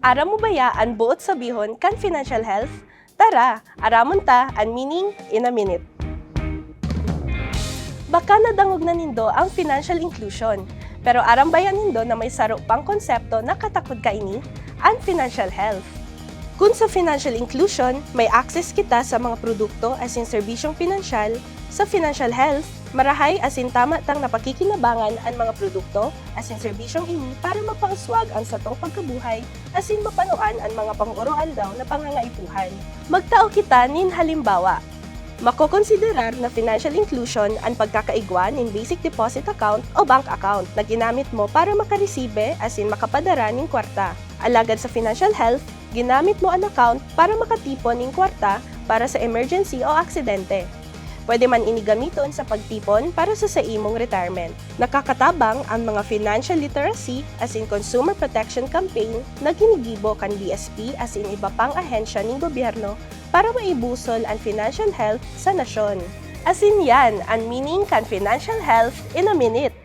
Aram mo baya ang buot sabihon kan financial health? Tara, aramon ta ang meaning in a minute. Baka nadangog na nindo ang financial inclusion, pero aram bayan nindo na may saro pang konsepto na katakod ka ini, ang financial health. Kung sa financial inclusion, may access kita sa mga produkto as in serbisyong pinansyal, sa financial health, marahay as in tama tang napakikinabangan ang mga produkto as in serbisyong ini para mapauswag ang satong pagkabuhay as in mapanuan ang mga panguroan daw na pangangaipuhan. Magtao kita nin halimbawa. Makokonsiderar na financial inclusion ang pagkakaigwan in basic deposit account o bank account na ginamit mo para makaresibe as in makapadara ning kwarta. Alagad sa financial health, ginamit mo ang account para makatipon ning kwarta para sa emergency o aksidente. Pwede man ini gamiton sa pagtipon para sa imong retirement. Nakakatabang ang mga financial literacy as in consumer protection campaign na ginigibo kan BSP as in iba pang ahensya ng gobyerno para maibusol ang financial health sa nasyon. As in yan, ang meaning kan financial health in a minute.